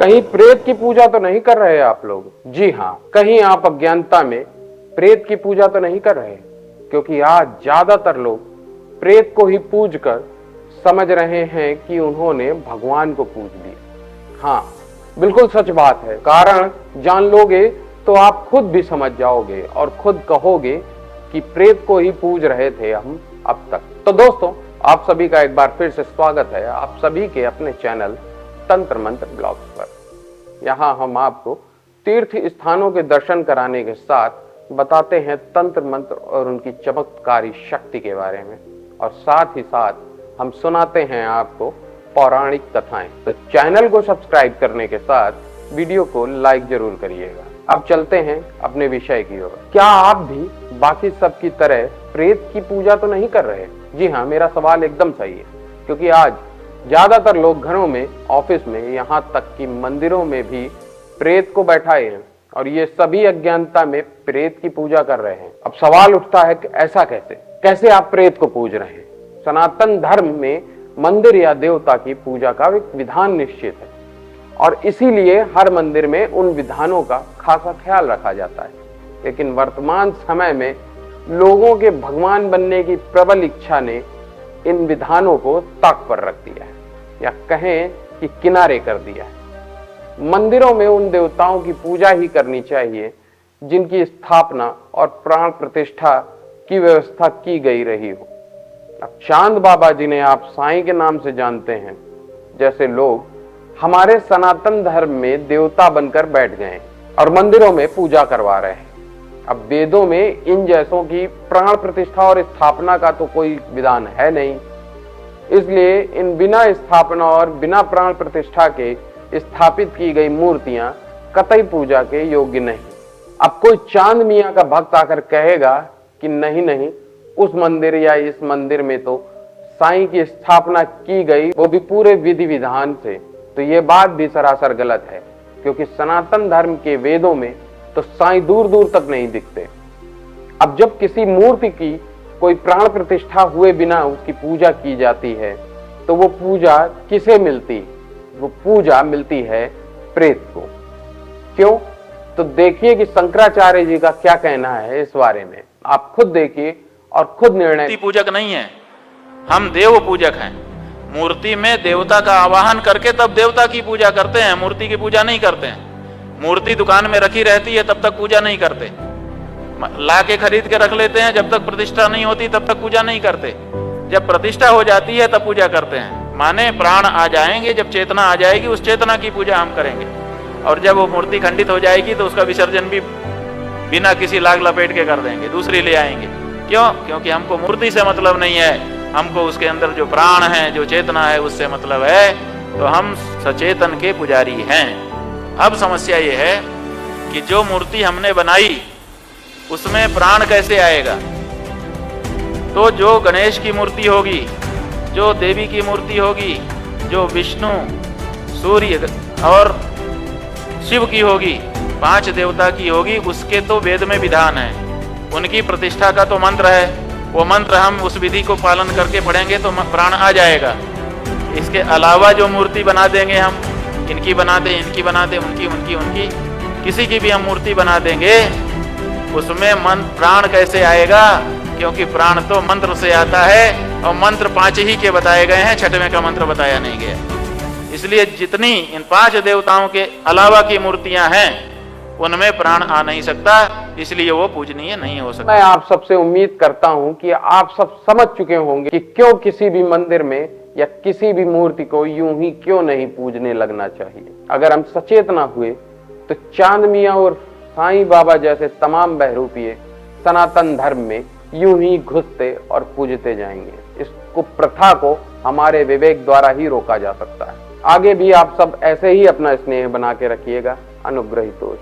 कहीं प्रेत की पूजा तो नहीं कर रहे आप लोग? जी हाँ, कहीं आप अज्ञानता में प्रेत की पूजा तो नहीं कर रहे, क्योंकि आज ज्यादातर लोग प्रेत को ही पूज कर समझ रहे हैं कि उन्होंने भगवान को पूज लिया। हाँ, बिल्कुल सच बात है। कारण जान लोगे तो आप खुद भी समझ जाओगे और खुद कहोगे कि प्रेत को ही पूज रहे थे हम अब तक। तो दोस्तों, आप सभी का एक बार फिर से स्वागत है आप सभी के अपने चैनल तंत्र मंत्र ब्लॉग्स पर। यहाँ हम आपको तीर्थ स्थानों के दर्शन कराने के साथ बताते हैं तंत्र मंत्र और उनकी चमत्कारी शक्ति के बारे में, और साथ ही साथ हम सुनाते हैं आपको पौराणिक कथाएं। तो चैनल को सब्सक्राइब करने के साथ वीडियो को लाइक जरूर करिएगा। अब चलते हैं अपने विषय की ओर। क्या आप भी बाकी सब की तरह प्रेत की पूजा तो नहीं कर रहे? जी हाँ, मेरा सवाल एकदम सही है, क्योंकि आज ज्यादातर लोग घरों में, ऑफिस में, यहाँ तक कि मंदिरों में भी प्रेत को बैठाए हैं और ये सभी अज्ञानता में प्रेत की पूजा कर रहे हैं। अब सवाल उठता है कि ऐसा कैसे आप प्रेत को पूज रहे हैं? सनातन धर्म में मंदिर या देवता की पूजा का एक विधान निश्चित है और इसीलिए हर मंदिर में उन विधानों का खासा ख्याल रखा जाता है। लेकिन वर्तमान समय में लोगों के भगवान बनने की प्रबल इच्छा ने इन विधानों को ताक पर रख दिया है, या कहें कि किनारे कर दिया है। मंदिरों में उन देवताओं की पूजा ही करनी चाहिए जिनकी स्थापना और प्राण प्रतिष्ठा की व्यवस्था की गई रही हो। अब चांद बाबा जिन्हें आप साईं के नाम से जानते हैं, जैसे लोग हमारे सनातन धर्म में देवता बनकर बैठ गए और मंदिरों में पूजा करवा रहे हैं। अब वेदों में इन जैसों की प्राण प्रतिष्ठा और स्थापना का तो कोई विधान है नहीं, इसलिए इन बिना स्थापना और बिना प्राण प्रतिष्ठा के स्थापित की गई मूर्तियां कतई पूजा के योग्य नहीं। अब कोई चांद मियां का भक्त आकर कहेगा कि नहीं, उस मंदिर या इस मंदिर में तो साईं की स्थापना की गई, वो भी पूरे विधि विधान से, तो ये बात भी सरासर गलत है, क्योंकि सनातन धर्म के वेदों में तो साईं दूर दूर तक नहीं दिखते। अब जब किसी मूर्ति की कोई प्राण प्रतिष्ठा हुए बिना उसकी पूजा की जाती है, तो वो पूजा किसे मिलती? वो पूजा मिलती है प्रेत को। क्यों? तो देखिए कि शंकराचार्य जी का क्या कहना है इस बारे में। आप खुद देखिए और खुद निर्णय। मूर्ति पूजक नहीं है, हम देव पूजक हैं। मूर्ति में देवता का आवाहन करके तब देवता की पूजा करते हैं, मूर्ति की पूजा नहीं करते हैं। मूर्ति दुकान में रखी रहती है तब तक पूजा नहीं करते, ला के खरीद के रख लेते हैं, जब तक प्रतिष्ठा नहीं होती तब तक पूजा नहीं करते। जब प्रतिष्ठा हो जाती है तब पूजा करते हैं। माने प्राण आ जाएंगे, जब चेतना आ जाएगी उस चेतना की पूजा हम करेंगे, और जब वो मूर्ति खंडित हो जाएगी तो उसका विसर्जन भी बिना किसी लाग लपेट के कर देंगे, दूसरी ले आएंगे। क्यों? क्योंकि हमको मूर्ति से मतलब नहीं है, हमको उसके अंदर जो प्राण है, जो चेतना है, उससे मतलब है। तो हम सचेतन के पुजारी हैं। अब समस्या ये है कि जो मूर्ति हमने बनाई उसमें प्राण कैसे आएगा? तो जो गणेश की मूर्ति होगी, जो देवी की मूर्ति होगी, जो विष्णु, सूर्य और शिव की होगी, 5 देवता की होगी, उसके तो वेद में विधान है, उनकी प्रतिष्ठा का तो मंत्र है। वो मंत्र हम उस विधि को पालन करके पढ़ेंगे तो प्राण आ जाएगा। इसके अलावा जो मूर्ति बना देंगे हम, इनकी बना दें, इनकी बना दें, उनकी किसी की भी हम मूर्ति बना देंगे, उसमें मन प्राण कैसे आएगा? क्योंकि प्राण तो मंत्र से आता है और मंत्र 5 ही के बताए गए हैं, 6वें का मंत्र बताया नहीं गया। इसलिए जितनी इन 5 देवताओं के अलावा की मूर्तियां हैं उनमें प्राण आ नहीं सकता, इसलिए वो पूजनीय नहीं हो सकता। मैं आप सबसे उम्मीद करता हूं कि आप सब समझ चुके होंगे कि क्यों किसी भी मंदिर में या किसी भी मूर्ति को यूं ही क्यों नहीं पूजने लगना चाहिए। अगर हम सचेत ना हुए तो चांद मियां और साईं बाबा जैसे तमाम बहरूपिये सनातन धर्म में यूं ही घुसते और पूजते जाएंगे। इस कुप्रथा को हमारे विवेक द्वारा ही रोका जा सकता है। आगे भी आप सब ऐसे ही अपना स्नेह बना के रखिएगा। अनुग्रहितोष।